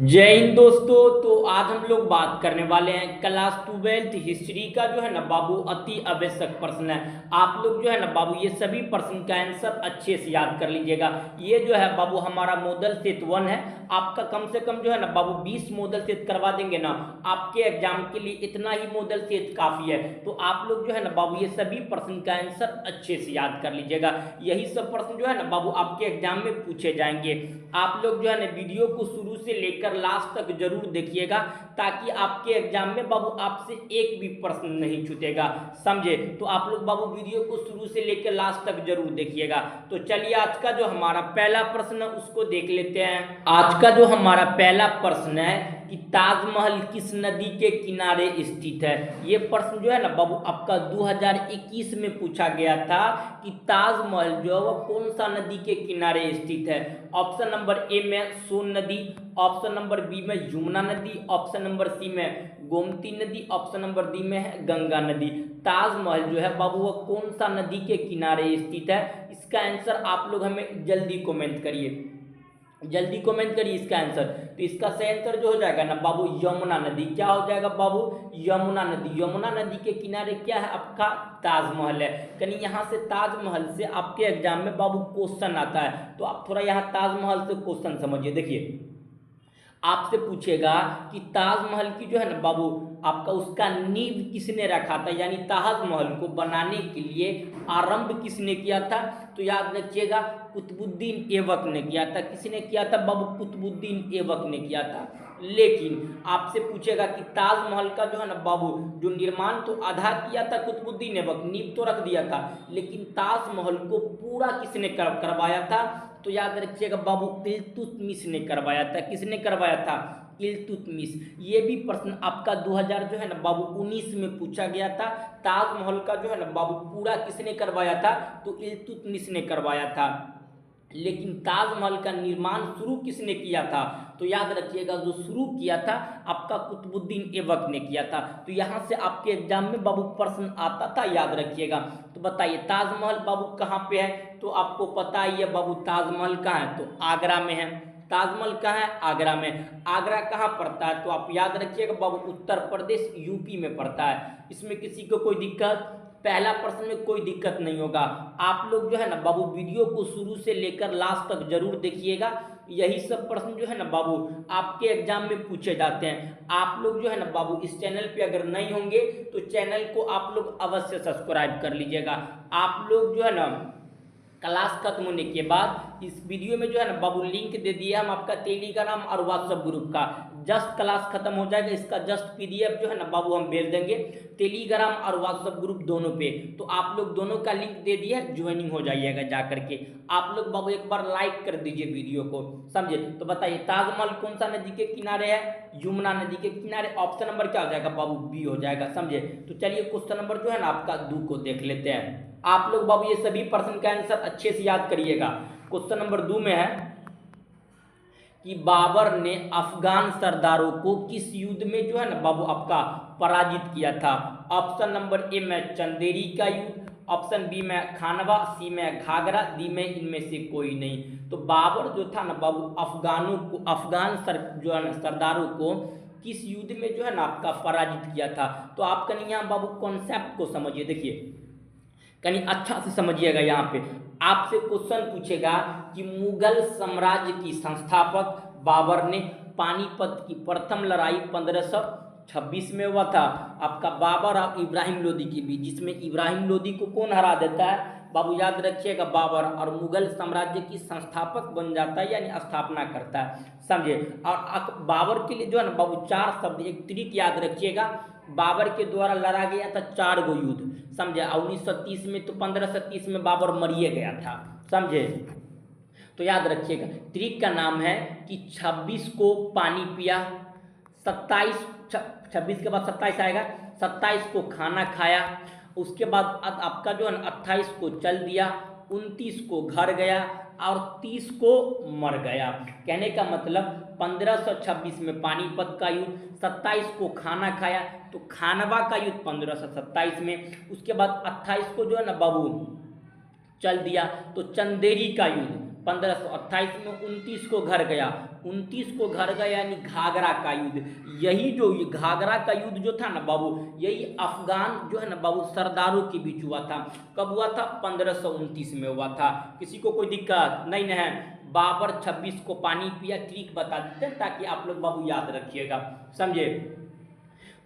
जय हिंद दोस्तों। तो आज हम लोग बात करने वाले हैं क्लास 12th हिस्ट्री का जो है ना बाबू अति आवश्यक प्रश्न है। आप लोग जो है ना बाबू ये सभी प्रश्न का आंसर अच्छे से याद कर लीजिएगा। ये जो है बाबू हमारा मॉडल सेट 1 है। आपका कम से कम जो है ना बाबू 20 मॉडल सेट करवा देंगे ना, आपके एग्जाम के लिए इतना ही मॉडल सेट काफ़ी है। तो आप लोग जो है ना बाबू ये सभी प्रश्न का आंसर अच्छे से याद कर लीजिएगा। यही सब प्रश्न जो है ना बाबू आपके एग्जाम में पूछे जाएंगे। आप लोग जो है ना वीडियो को शुरू से लेकर लास्ट तक जरूर देखिएगा, ताकि आपके एग्जाम में बाबू आपसे एक भी प्रश्न नहीं छूटेगा, समझे। तो आप लोग बाबू वीडियो को शुरू से लेकर लास्ट तक जरूर देखिएगा। तो चलिए आज का जो हमारा पहला प्रश्न है उसको देख लेते हैं। आज का जो हमारा पहला प्रश्न है कि ताजमहल किस नदी के किनारे स्थित है। ये प्रश्न जो है ना बाबू आपका 2021 में पूछा गया था कि ताजमहल जो है वो कौन सा नदी के किनारे स्थित है। ऑप्शन नंबर ए में सोन नदी, ऑप्शन नंबर बी में यमुना नदी, ऑप्शन नंबर सी में गोमती नदी, ऑप्शन नंबर डी में है गंगा नदी। ताजमहल जो है बाबू वो कौन सा नदी के किनारे स्थित है, इसका आंसर आप लोग हमें जल्दी कमेंट करिए, जल्दी कमेंट करिए इसका आंसर। तो इसका सही आंसर जो हो जाएगा ना बाबू यमुना नदी। क्या हो जाएगा बाबू? यमुना नदी। यमुना नदी के किनारे क्या है आपका? ताजमहल है। कहीं यहाँ से ताजमहल से आपके एग्जाम में बाबू क्वेश्चन आता है, तो आप थोड़ा यहाँ ताजमहल से क्वेश्चन समझिए। देखिए आपसे पूछेगा कि ताजमहल की जो है ना बाबू आपका उसका नींव किसने रखा था, यानी ताजमहल को बनाने के लिए आरंभ किसने किया था। तो याद रखिएगा कुतुबुद्दीन ऐबक ने किया था। किसने किया था बाबू? कुतुबुद्दीन ऐबक ने किया था। लेकिन आपसे पूछेगा कि ताजमहल का जो है ना बाबू जो निर्माण तो आधा किया था कुतुबुद्दीन ऐबक, नींव तो रख दिया था, लेकिन ताजमहल को पूरा किसने करवाया था। तो याद रखिएगा बाबू इल्तुतमिश ने करवाया था। किसने करवाया था? इल्तुतमिश। ये भी प्रश्न आपका 2000 जो है ना बाबू 19 में पूछा गया था। ताजमहल का जो है ना बाबू पूरा किसने करवाया था? तो इल्तुतमिश ने करवाया था। लेकिन ताजमहल का निर्माण शुरू किसने किया था? तो याद रखिएगा जो शुरू किया था आपका कुतुबुद्दीन ऐबक ने किया था। तो यहाँ से आपके एग्जाम में बाबू प्रश्न आता था, याद रखिएगा। तो बताइए ताजमहल बाबू कहाँ पे है? तो आपको पता ही है बाबू ताजमहल कहाँ है, तो आगरा में है। ताजमहल कहाँ है? आगरा में। आगरा कहाँ पड़ता है? तो आप याद रखिएगा बाबू उत्तर प्रदेश यूपी में पड़ता है। इसमें किसी को कोई दिक्कत? पहला प्रश्न में कोई दिक्कत नहीं होगा। आप लोग जो है ना बाबू वीडियो को शुरू से लेकर लास्ट तक जरूर देखिएगा। यही सब प्रश्न जो है ना बाबू आपके एग्जाम में पूछे जाते हैं। आप लोग जो है ना बाबू इस चैनल पे अगर नहीं होंगे तो चैनल को आप लोग अवश्य सब्सक्राइब कर लीजिएगा। आप लोग जो है ना क्लास खत्म होने के बाद इस वीडियो में जो है ना बाबू लिंक दे दिया हम आपका टेलीग्राम और व्हाट्सएप ग्रुप का। जस्ट क्लास खत्म हो जाएगा इसका जस्ट पीडीएफ जो है ना बाबू हम भेज देंगे टेलीग्राम और व्हाट्सएप ग्रुप दोनों पे। तो आप लोग दोनों का लिंक दे दिया, ज्वाइनिंग हो जाइएगा जा करके। आप लोग बाबू एक बार लाइक कर दीजिए वीडियो को, समझे। तो बताइए ताजमहल कौन सा नदी के किनारे है? यमुना नदी के किनारे। ऑप्शन नंबर क्या हो जाएगा बाबू? बी हो जाएगा, समझे। तो चलिए क्वेश्चन नंबर जो है ना आपका 2 को देख लेते हैं। आप लोग बाबू ये सभी प्रश्न का आंसर अच्छे से याद करिएगा। क्वेश्चन नंबर 2 में है कि बाबर ने अफगान सरदारों को किस युद्ध में जो है ना बाबू आपका पराजित किया था। ऑप्शन नंबर ए में चंदेरी का युद्ध, ऑप्शन बी में खानवा, सी में घाघरा, डी में इनमें से कोई नहीं। तो बाबर जो था ना बाबू अफगानों को जो है ना सरदारों को किस युद्ध में जो है ना आपका पराजित किया था। तो आप कहीं यहाँ बाबू कॉन्सेप्ट को समझिए। देखिए कहीं अच्छा से समझिएगा। यहाँ पे आपसे क्वेश्चन पूछेगा कि मुगल साम्राज्य की संस्थापक बाबर ने पानीपत की प्रथम लड़ाई 1526 में हुआ था आपका बाबर और इब्राहिम लोदी के बीच, जिसमें इब्राहिम लोदी को कौन हरा देता है बाबू? याद रखिएगा बाबर, और मुगल साम्राज्य की संस्थापक बन जाता है, यानी स्थापना करता है, समझे। और बाबर के लिए जो है ना बाबू 4 शब्द, एक ट्रिक याद रखिएगा। बाबर के द्वारा लड़ा गया था 4 गो युद्ध, समझे। 1930 में तो 1530 में बाबर मरिए गया था, समझे। तो याद रखिएगा ट्रिक का नाम है कि 26 को पानी पिया, 26 के बाद 27 आएगा, 27 को खाना खाया, उसके बाद आपका जो है ना 28 को चल दिया, 29 को घर गया और 30 को मर गया। कहने का मतलब 1526 में पानीपत का युद्ध, 27 को खाना खाया तो खानवा का युद्ध 1527 में, उसके बाद 28 को जो है ना बाबू चल दिया तो चंदेरी का युद्ध 1528 में 29 को घर गया, 29 को घर गया यानी घाघरा का युद्ध। यही जो ये घाघरा का युद्ध जो था ना बाबू, यही अफगान जो है ना बाबू सरदारों के बीच हुआ था। कब हुआ था? 1529 में हुआ था। किसी को कोई दिक्कत नहीं है? बाबर 26 को पानी पिया, ट्रिक बता देते हैं ताकि आप लोग बाबू याद रखिएगा, समझे।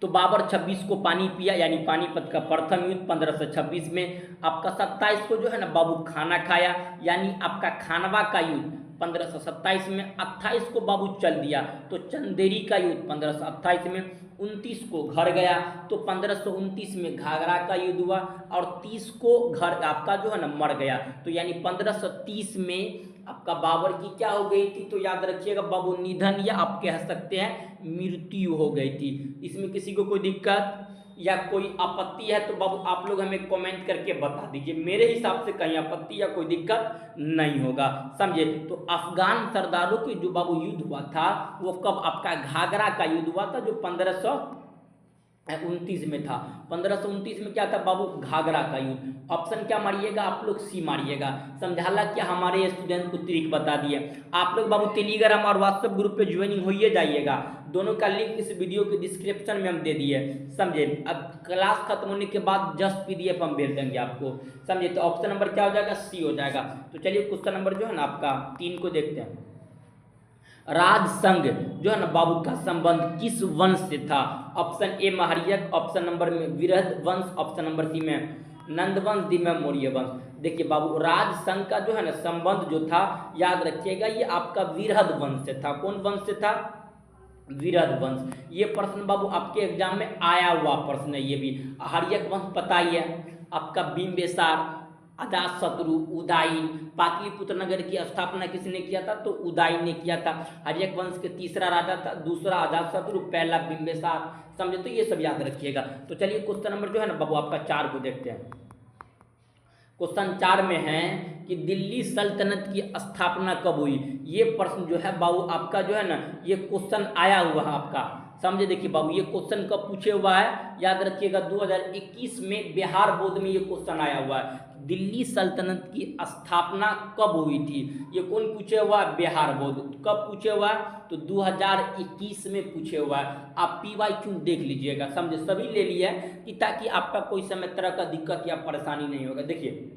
तो बाबर 26 को पानी पिया यानी पानीपत का प्रथम युद्ध 1526 में। आपका 27 को जो है ना बाबू खाना खाया यानी आपका खानवा का युद्ध 1527 में। 28 को बाबू चल दिया तो चंदेरी का युद्ध 1528 में। 29 को घर गया तो 1529 में घाघरा का युद्ध हुआ और 30 को घर आपका जो है ना मर गया, तो यानी 1530 में आपका बाबर की क्या हो गई थी? तो याद रखिएगा बाबू निधन या आप कह सकते हैं मृत्यु हो गई थी। इसमें किसी को कोई दिक्कत या कोई आपत्ति है तो बाबू आप लोग हमें कमेंट करके बता दीजिए। मेरे हिसाब से कहीं आपत्ति या कोई दिक्कत नहीं होगा, समझे। तो अफगान सरदारों के जो बाबू युद्ध हुआ था वो कब? आपका घाघरा का युद्ध हुआ था जो 1529 में था। 1529 में क्या था बाबू? घाघरा का युद्ध। ऑप्शन क्या मारिएगा आप लोग? सी मारिएगा, समझाला क्या हमारे स्टूडेंट को ट्रिक बता दिए। आप लोग बाबू टेलीग्राम और व्हाट्सएप ग्रुप पे ज्वाइनिंग होइए जाइएगा, दोनों का लिंक इस वीडियो के डिस्क्रिप्शन में हम दे दिए, समझे। अब क्लास खत्म होने के बाद जस्ट PDF हम भेज देंगे आपको, समझे। तो ऑप्शन नंबर क्या हो जाएगा? सी हो जाएगा। तो चलिए क्वेश्चन नंबर जो है ना आपका 3 को देखते हैं। राज संघ जो है ना बाबू का संबंध किस वंश से था? ऑप्शन ए महरियक, ऑप्शन नंबर में विरहद वंश, ऑप्शन नंबर सी में नंद वंश, डी में मौर्य वंश। देखिए बाबू राज संघ का जो है ना संबंध जो था याद रखिएगा ये आपका विरहद वंश से था। कौन वंश से था? विरहद वंश। ये प्रश्न बाबू आपके एग्जाम में आया हुआ प्रश्न है। ये भी हरियक वंश पता ही है आपका, बिंबिसार, अजातशत्रु, उदयन। पाटलिपुत्र नगर की स्थापना किसने किया था? तो उदयन ने किया था। हर्यक वंश के तीसरा राजा था, दूसरा अजातशत्रु, पहला बिंबिसार, समझे। तो ये सब याद रखिएगा। तो चलिए क्वेश्चन नंबर जो है ना बाबू आपका 4 को देखते हैं। क्वेश्चन 4 में है कि दिल्ली सल्तनत की स्थापना कब हुई? ये प्रश्न जो है बाबू आपका जो है ना ये क्वेश्चन आया हुआ है आपका, समझे। देखिए बाबू ये क्वेश्चन कब पूछे हुआ है? याद रखिएगा 2021 में बिहार बोर्ड में ये क्वेश्चन आया हुआ है। दिल्ली सल्तनत की स्थापना कब हुई थी? ये कौन पूछे हुआ है? बिहार बोर्ड। कब पूछे हुआ है? तो 2021 में पूछे हुआ है। आप PYQ देख लीजिएगा, समझे। सभी ले लिया है कि ताकि आपका कोई समय तरह का दिक्कत या परेशानी नहीं होगा। देखिए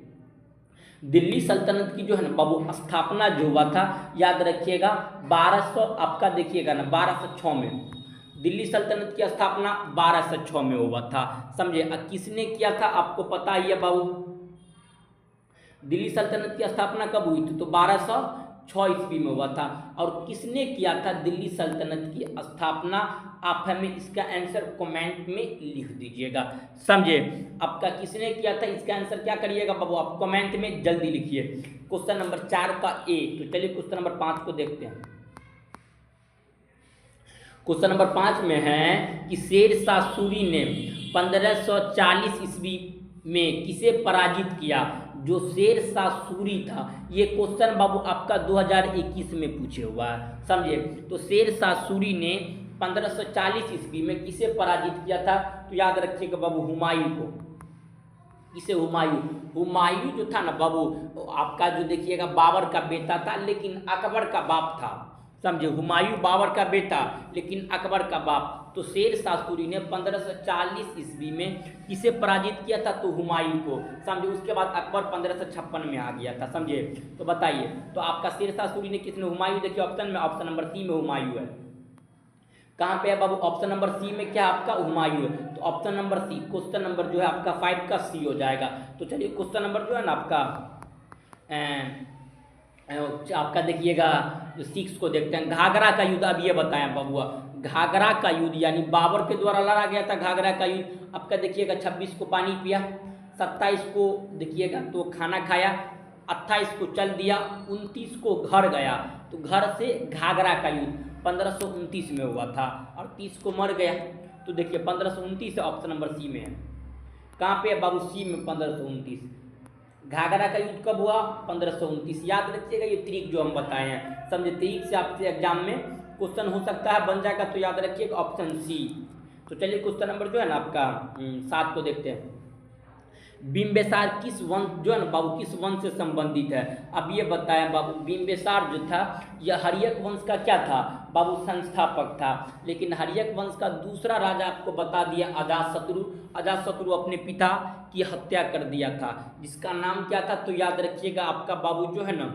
दिल्ली सल्तनत की जो है ना बाबू स्थापना जो हुआ था याद रखिएगा 1200 आपका देखिएगा ना 1206 में दिल्ली सल्तनत की स्थापना 1206 में हुआ था, समझे। किसने किया था आपको पता ही है बाबू। दिल्ली सल्तनत की स्थापना कब हुई थी? तो 1206 ईस्वी में हुआ था। और किसने किया था दिल्ली सल्तनत की स्थापना? आप हमें इसका आंसर कमेंट में लिख दीजिएगा, समझे। आपका किसने किया था इसका आंसर क्या करिएगा बाबू? आप कमेंट में जल्दी लिखिए। क्वेश्चन नंबर 4 का ए। तो चलिए क्वेश्चन नंबर 5 को देखते हैं। क्वेश्चन नंबर 5 में है कि शेरशाह सूरी ने 1540 ईस्वी में किसे पराजित किया? जो शेरशाह सूरी था ये क्वेश्चन बाबू आपका 2021 में पूछे हुआ है, समझे। तो शेरशाह सूरी ने 1540 ईस्वी में किसे पराजित किया था? तो याद रखिएगा बाबू हुमायूं को। किसे? हुमायूं जो था ना बाबू आपका जो देखिएगा बाबर का बेटा था लेकिन अकबर का बाप था, समझे। हुमायूं बाबर का बेटा लेकिन अकबर का बाप। तो शेरशाह सूरी ने 1540 ईस्वी में किसे पराजित किया था? तो हुमायूं को, समझे। उसके बाद अकबर 1556 में आ गया था, समझे। तो बताइए तो आपका शेरशाह सूरी ने किसने? हुमायूं। देखिए ऑप्शन में ऑप्शन नंबर सी में हुमायूं है। कहाँ पे है बाबू? ऑप्शन नंबर सी में क्या आपका? हुमायूं है। तो option number C question number जो है आपका 5 का सी हो जाएगा। तो चलिए क्वेश्चन नंबर जो है ना आपका देखिएगा 6 को देखते हैं। घाघरा का युद्ध अब ये बताया बबुआ। घाघरा का युद्ध यानी बाबर के द्वारा लड़ा गया था घाघरा का युद्ध। आपका देखिएगा 26 को पानी पिया, 27 को देखिएगा तो खाना खाया, 28 को चल दिया, 29 को घर गया। तो घर से घाघरा का युद्ध 1529 में हुआ था और 30 को मर गया। तो देखिए 1529 ऑप्शन नंबर सी में है। कहाँ पे है बाबू? सी में 1529। घाघरा का युद्ध कब हुआ? 1529। याद रखिएगा ये ट्रिक जो हम बताए हैं, समझे। ट्रिक से आपसे एग्जाम में क्वेश्चन हो सकता है बन जाएगा, तो याद रखिएगा ऑप्शन सी। तो चलिए क्वेश्चन नंबर जो है ना आपका 7 को देखते हैं। बिम्बिसार किस वंश जो है ना बाबू किस वंश से संबंधित है? अब ये बताएं बाबू, बिम्बिसार जो था यह हर्यक वंश का क्या था बाबू? संस्थापक था। लेकिन हर्यक वंश का दूसरा राजा आपको बता दिया अजातशत्रु। अजातशत्रु अपने पिता की हत्या कर दिया था, जिसका नाम क्या था? तो याद रखिएगा आपका बाबू जो है ना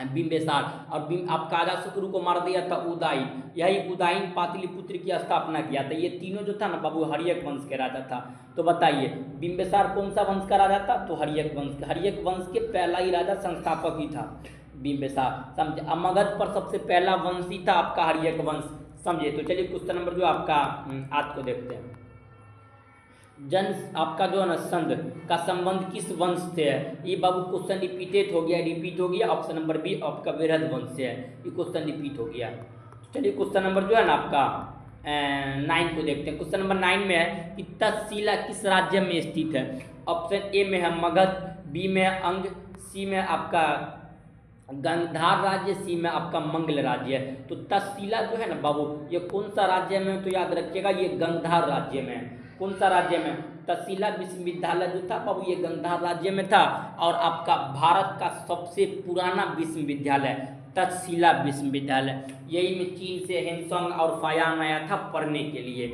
बिम्बिसार। और आपका अजातशत्रु को मार दिया था उदयन। यही उदयन पाटलिपुत्र की स्थापना किया था। ये तीनों जो था ना बाबू हर्यक वंश के राजा था। तो बताइए बिम्बिसार कौन सा वंश का राजा था? तो हर्यक वंश। हर्यक वंश के पहला ही राजा संस्थापक ही था बिम्बिसार, समझे। मगध पर सबसे पहला वंश ही था आपका हर्यक वंश, समझे। तो चलिए क्वेश्चन नंबर जो आपका आज को देखते हैं। जन आपका जो है ना संघ का संबंध किस वंश से है? ये बाबू क्वेश्चन रिपीट हो गया। ऑप्शन नंबर बी आपका वृहद वंश से है। ये क्वेश्चन रिपीट हो गया। चलिए क्वेश्चन नंबर जो है ना आपका 9 को देखते हैं। क्वेश्चन नंबर 9 में है कि तक्षशिला किस राज्य में स्थित है? ऑप्शन ए में है मगध, बी में है अंग, सी में आपका गंधार राज्य, सी में आपका मंगल राज्य है। तो तक्षशिला जो है ना बाबू ये कौन सा राज्य में? तो याद रखिएगा ये गंधार राज्य में है। कौन सा राज्य में? तक्षशिला विश्वविद्यालय जो था बाबू ये गंधार राज्य में था। और आपका भारत का सबसे पुराना विश्वविद्यालय तक्षशिला विश्वविद्यालय, यही में चीन से हेनसोंग और फायान आया था पढ़ने के लिए,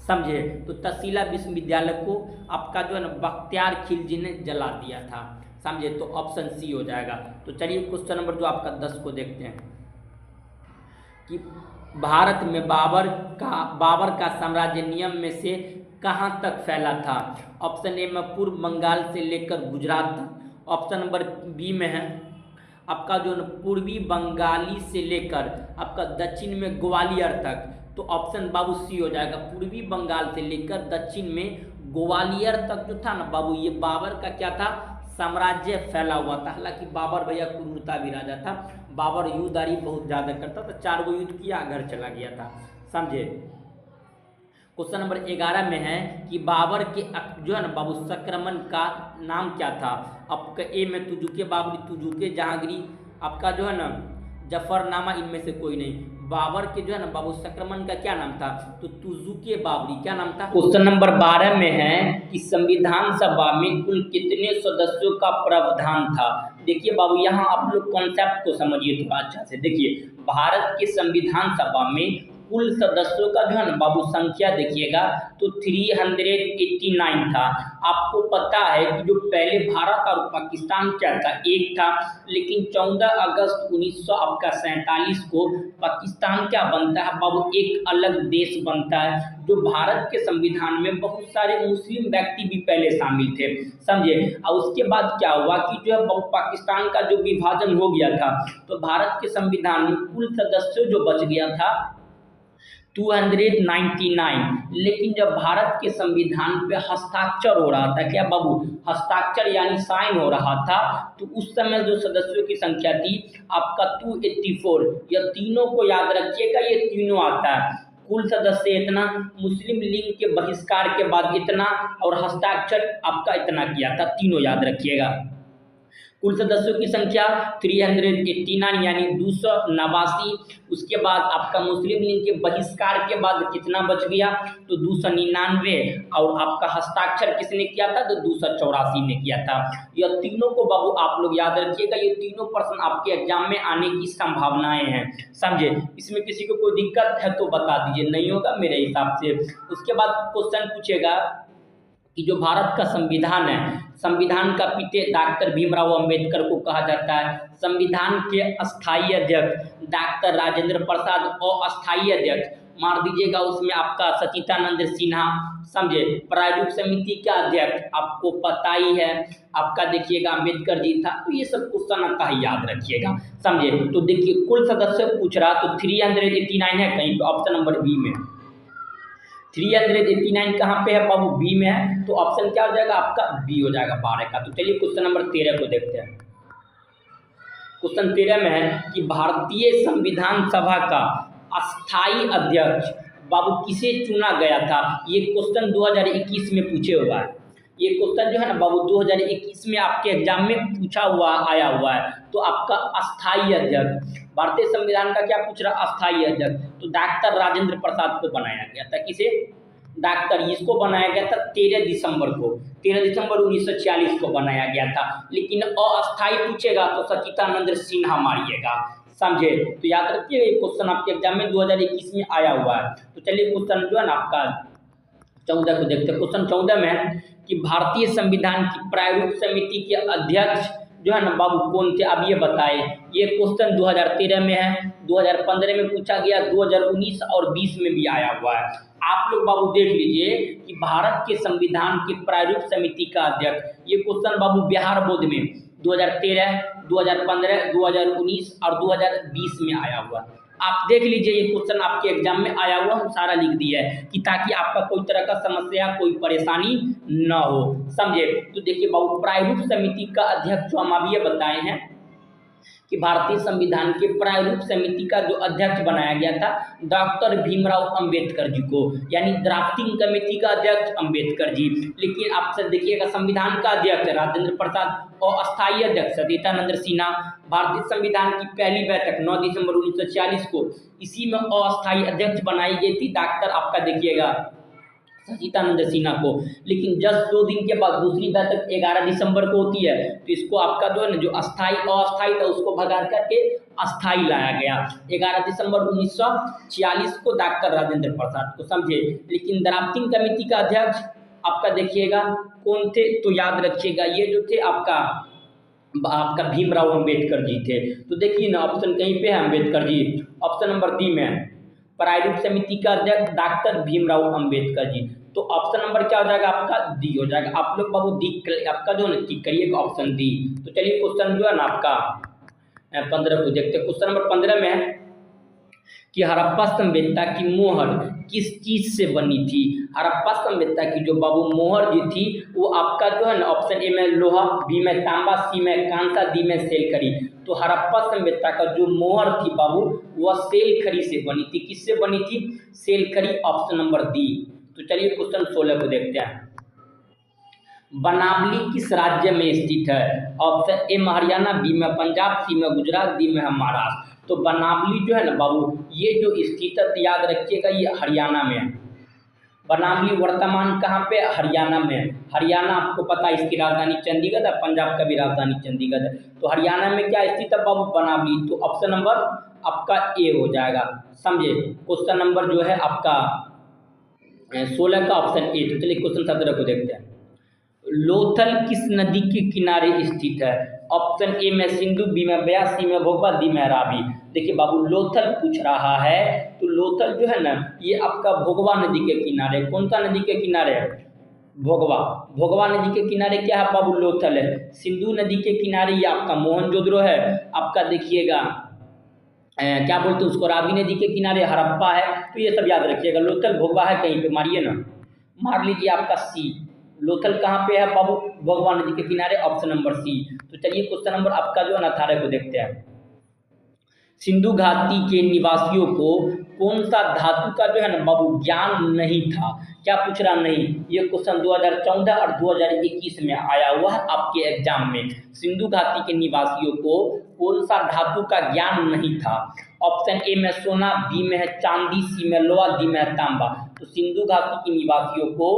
समझे। तो तक्षशिला विश्वविद्यालय को आपका जो है ना बख्तियार खिलजी ने जला दिया था, समझे। तो ऑप्शन सी हो जाएगा। तो चलिए क्वेश्चन नंबर जो आपका 10 को देखते हैं कि भारत में बाबर का साम्राज्य नियम में से कहाँ तक फैला था? ऑप्शन ए में पूर्व बंगाल से लेकर गुजरात तक। ऑप्शन नंबर बी में है आपका जो पूर्वी बंगाली से लेकर आपका दक्षिण में ग्वालियर तक। तो ऑप्शन बाबू सी हो जाएगा, पूर्वी बंगाल से लेकर दक्षिण में ग्वालियर तक जो था ना बाबू ये बाबर का क्या था? साम्राज्य फैला हुआ था। हालांकि बाबर भैया क्रूरता भी राजा था, बाबर युद्धदारी बहुत ज़्यादा करता था, 4 गो युद्ध किया घर चला गया था, समझे। क्वेश्चन नंबर 11 में है कि बाबर के जो है ना बाबू संक्रमण का नाम क्या था? आपका ए में तुजुके बाबरी, तुजुके जहांगीरी, आपका जो है ना जफरनामा, इनमें से कोई नहीं। बाबर के जो है ना बाबू संक्रमण का क्या नाम था? तो तुजुके बाबरी, क्या नाम था? क्वेश्चन नंबर 12 में है कि संविधान सभा में कुल कितने सदस्यों का प्रावधान था? देखिए बाबू यहाँ आप लोग कॉन्सेप्ट को समझिए थोड़ा अच्छा से। देखिए भारत के संविधान सभा में कुल सदस्यों का जो है ना बाबू संख्या देखिएगा तो 389 था। आपको पता है कि जो पहले भारत और पाकिस्तान क्या था? एक था। लेकिन 14 अगस्त 1947 को पाकिस्तान क्या बनता है बाबू? एक अलग देश बनता है। जो भारत के संविधान में बहुत सारे मुस्लिम व्यक्ति भी पहले शामिल थे, समझे। और उसके बाद क्या हुआ कि जो है पाकिस्तान का जो विभाजन हो गया था तो भारत के संविधान में कुल सदस्य जो बच गया था 299। लेकिन जब भारत के संविधान पे हस्ताक्षर हो रहा था, क्या बाबू? हस्ताक्षर यानी साइन हो रहा था, तो उस समय जो सदस्यों की संख्या थी आपका 284। यह तीनों को याद रखिएगा, ये तीनों आता है। कुल सदस्य इतना, मुस्लिम लीग के बहिष्कार के बाद इतना, और हस्ताक्षर आपका इतना किया था, तीनों याद रखिएगा। कुल सदस्यों की संख्या 389 यानी 289। उसके बाद आपका मुस्लिम लीग के बहिष्कार के बाद कितना बच गया? तो 299। और आपका हस्ताक्षर किसने किया था? तो 284 ने किया था। यह तीनों को बाबू आप लोग याद रखिएगा, ये तीनों प्रश्न आपके एग्जाम में आने की संभावनाएं हैं, समझे। इसमें किसी को कोई दिक्कत है तो बता दीजिए, नहीं होगा मेरे हिसाब से। उसके बाद क्वेश्चन पूछेगा कि जो भारत का संविधान है, संविधान का पिता डॉक्टर भीमराव अंबेडकर को कहा जाता है। संविधान के अस्थायी अध्यक्ष डॉक्टर राजेंद्र प्रसाद, और अस्थायी अध्यक्ष मार दीजिएगा उसमें आपका सचिदानंद सिन्हा, समझे। प्रायोजक समिति का अध्यक्ष आपको पता ही है, आपका देखिएगा अंबेडकर जी था। तो ये सब क्वेश्चन आपका याद रखिएगा, समझे। तो देखिए कुल सदस्य पूछ रहा तो 389 है कहीं पे, ऑप्शन नंबर बी में। 389 कहाँ पे है बाबू? बी में है। तो ऑप्शन क्या हो जाएगा आपका? बी हो जाएगा 12 का। तो चलिए क्वेश्चन नंबर 13 को देखते हैं। क्वेश्चन 13 में है कि भारतीय संविधान सभा का अस्थायी अध्यक्ष बाबू किसे चुना गया था? ये क्वेश्चन 2021 में पूछे हुआ है। ये क्वेश्चन जो है ना बाबू 2021 में आपके एग्जाम में पूछा हुआ आया हुआ है। तो आपका अस्थायी अध्यक्ष भारतीय संविधान का क्या पूछ रहा? अस्थायी अध्यक्ष। तो डॉक्टर राजेंद्र प्रसाद को बनाया गया था। किसे? डॉक्टर, इसको बनाया गया था 13 दिसंबर को, 13 दिसंबर 1946 को बनाया गया था। लेकिन अस्थाई पूछेगा तो सचिदानंद सिन्हा मारिएगा, समझे। तो याद रखिए, ये क्वेश्चन आपके एग्जाम में 2021 में आया हुआ है। तो चलिए क्वेश्चन जो है ना आपका 14 को देखते हैं। क्वेश्चन 14 में है कि भारतीय संविधान की प्रारूप समिति के अध्यक्ष जो है ना बाबू कौन थे, अब ये बताए। ये क्वेश्चन 2013 में है, 2015 में पूछा गया, 2019 और 20 में भी आया हुआ है। आप लोग बाबू देख लीजिए कि भारत के संविधान की प्रारूप समिति का अध्यक्ष, ये क्वेश्चन बाबू बिहार बोर्ड में 2013, 2015, 2019 और 2020 में आया हुआ। आप देख लीजिए, ये क्वेश्चन आपके एग्जाम में आया हुआ, हम सारा लिख दिया है कि ताकि आपका कोई तरह का समस्या, कोई परेशानी न हो, समझे। तो देखिए बाबू, प्रारूप समिति का अध्यक्ष जो हम अभी ये बताए हैं कि भारतीय संविधान के प्रारूप समिति का जो अध्यक्ष बनाया गया था डॉक्टर भीमराव अंबेडकर जी को, यानी ड्राफ्टिंग कमेटी का अध्यक्ष अंबेडकर जी। लेकिन आप सब देखिएगा, संविधान का अध्यक्ष राजेंद्र प्रसाद और अस्थायी अध्यक्ष सचिदानंद सिन्हा। भारतीय संविधान की पहली बैठक 9 दिसंबर 1946 को, इसी में अस्थायी अध्यक्ष बनाई गई थी डॉक्टर, आपका देखिएगा सचिदानंद सिन्हा को। लेकिन जस्ट 2 दिन के बाद दूसरी बैठक 11 दिसंबर को होती है, तो इसको आपका जो है ना, जो अस्थाई अस्थाई था उसको भगा करके अस्थाई लाया गया 11 दिसंबर 1946 को डॉक्टर राजेंद्र प्रसाद को, समझे। लेकिन ड्राफ्टिंग कमेटी का अध्यक्ष आपका देखिएगा कौन थे, तो याद रखिएगा ये जो थे आपका भीमराव अंबेडकर जी थे। तो देखिए ना, ऑप्शन कहीं पे है Ambedkar ji, option number D में है। प्रारूप समिति का अध्यक्ष डॉक्टर भीमराव अंबेडकर जी। तो ऑप्शन नंबर क्या हो जाएगा आपका, डी हो जाएगा। आप लोग बाबू डी आपका जो है ना टिक करिए ऑप्शन डी। तो चलिए क्वेश्चन जो है ना आपका 15 को देखते हैं। क्वेश्चन नंबर 15 में है कि हड़प्पा सभ्यता की मोहर किस चीज से बनी थी। हड़प्पा सभ्यता की जो बाबू मोहर जी थी वो आपका जो है ना, ऑप्शन ए में लोहा, बी में तांबा, सी में कांसा, डी में सेलखड़ी। तो हड़प्पा सभ्यता का जो मोहर थी बाबू वह सेलखड़ी से बनी थी। किससे बनी थी, सेलखड़ी, ऑप्शन नंबर डी। तो चलिए क्वेश्चन 16 को देखते हैं। बनावली किस राज्य में स्थित है। ऑप्शन ए में हरियाणा, बी में पंजाब, सी में गुजरात, डी में महाराष्ट्र। तो बनावली जो है ना बाबू, ये जो स्थित है, याद रखिएगा ये हरियाणा में है। बनावली वर्तमान कहाँ पे, हरियाणा में है। हरियाणा आपको पता है इसकी राजधानी चंडीगढ़ है, पंजाब का भी राजधानी चंडीगढ़ है। तो हरियाणा में क्या स्थित है बाबू, बनावली। तो ऑप्शन नंबर आपका ए हो जाएगा, समझे। क्वेश्चन नंबर जो है आपका 16 का ऑप्शन ए। तो चलिए क्वेश्चन 17 को देखते हैं। लोथल किस नदी के किनारे स्थित है। ऑप्शन ए में सिंधु, बी में ब्यास, सी में भोगवा, डी में रावी। देखिए बाबू, लोथल पूछ रहा है, तो लोथल जो है ना ये आपका भोगवा नदी के किनारे। कौन सा नदी के किनारे है, भोगवा। भोगवा नदी के किनारे क्या है बाबू, लोथल है। सिंधु नदी के किनारे ये आपका मोहनजोदड़ो है। आपका देखिएगा क्या बोलते हैं उसको, रावी नदी के किनारे हड़प्पा है। तो ये सब याद रखिएगा। लोथल भोगवा है कहीं पे, मारिए ना, मार लीजिए आपका सी। लोथल कहाँ पे है बाबू, भोगवा नदी के किनारे, ऑप्शन नंबर सी। तो चलिए क्वेश्चन नंबर आपका जो है 18 को देखते हैं। सिंधु घाटी के निवासियों को कौन सा धातु का जो है ना बाबू ज्ञान नहीं था। क्या पूछ रहा, नहीं। ये क्वेश्चन 2014 और 2021 में आया हुआ है आपके एग्जाम में। सिंधु घाटी के निवासियों को कौन सा धातु का ज्ञान नहीं था। ऑप्शन ए में सोना, बी में है चांदी, सी में लोहा, डी में है तांबा। तो सिंधु घाटी के निवासियों को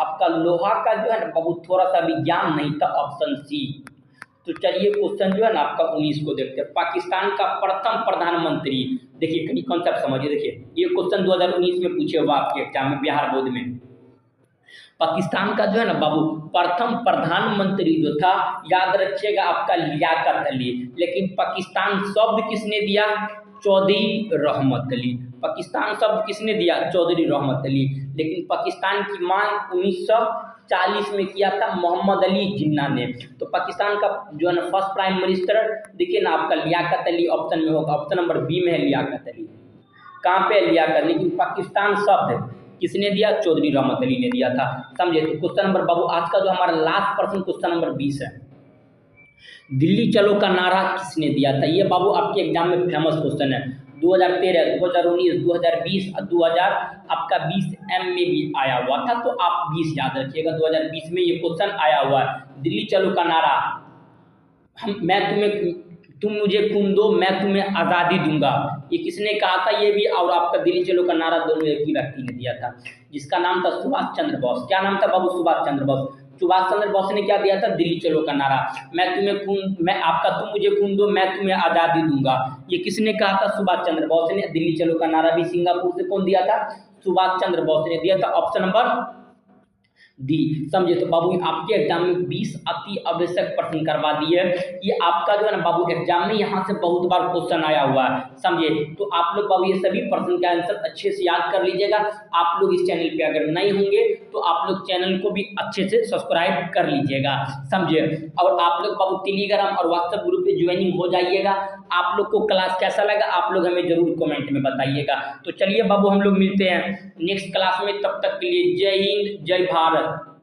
आपका लोहा का जो है ना बाबू थोड़ा सा भी ज्ञान नहीं था, ऑप्शन सी। तो चलिए क्वेश्चन जो है ना आपका 19 को देखते हैं। पाकिस्तान का प्रथम प्रधानमंत्री, देखिए कहीं कॉन्सेप्ट समझिए। देखिए ये क्वेश्चन 2019 में पूछे हुआ आपके एग्जाम में बिहार बोर्ड में। पाकिस्तान का जो है ना बाबू प्रथम प्रधानमंत्री जो था, याद रखिएगा आपका लियाकत अली। लेकिन पाकिस्तान शब्द किसने दिया, चौधरी रहमत अली। पाकिस्तान शब्द किसने दिया, चौधरी रहमत अली। लेकिन पाकिस्तान की मांग 1940 में किया था मोहम्मद अली जिन्ना ने। तो पाकिस्तान का जो है ना फर्स्ट प्राइम मिनिस्टर देखिए ना आपका लियाकत अली ऑप्शन में होगा, ऑप्शन नंबर बी में है लियाकत अली। कहाँ पे लियाकत, लेकिन पाकिस्तान शब्द किसने दिया, चौधरी रहमत अली ने दिया था, समझे। तो क्वेश्चन नंबर बाबू आज का जो हमारा लास्ट पर्सन क्वेश्चन नंबर 20 है। दिल्ली चलो का नारा किसने दिया था। ये बाबू आपके एग्जाम में फेमस क्वेश्चन है। 2013, 2019, 2020 और 2020 एम में भी आया हुआ था। तो आप 20 याद रखिएगा, 2020 में ये क्वेश्चन आया हुआ है। दिल्ली चलो का नारा मैं तुम्हें तुम मुझे खून दो मैं तुम्हें आज़ादी दूंगा, ये किसने कहा था? ये भी और आपका दिल्ली चलो का नारा दोनों एक ही व्यक्ति ने दिया था, जिसका नाम था सुभाष चंद्र बोस। क्या नाम था बाबू? सुभाष चंद्र बोस। सुभाष चंद्र बोस ने क्या दिया था? दिल्ली चलो का नारा। तुम मुझे खून दो मैं तुम्हें आज़ादी दूंगा, ये किसने कहा था? सुभाष चंद्र बोस ने। दिल्ली चलो का नारा भी सिंगापुर से कौन दिया था? सुभाष चंद्र बोस ने दिया था। Option number D. समझे? तो बाबू आपके एग्जाम में 20 अति आवश्यक प्रश्न करवा दिए। ये आपका जो है ना बाबू एग्जाम में यहाँ से बहुत बार क्वेश्चन आया हुआ है। समझे? तो आप लोग बाबू ये सभी प्रश्न का आंसर अच्छे से याद कर लीजिएगा। आप लोग इस चैनल पे अगर नए होंगे तो आप लोग चैनल को भी अच्छे से सब्सक्राइब कर लीजिएगा। समझे? और आप लोग बाबू टेलीग्राम और व्हाट्सएप ग्रुप पे ज्वाइनिंग हो जाइएगा। आप लोग को क्लास कैसा लगा आप लोग हमें जरूर कमेंट में बताइएगा। तो चलिए बाबू हम लोग मिलते हैं नेक्स्ट क्लास में, तब तक के लिए जय हिंद जय भारत।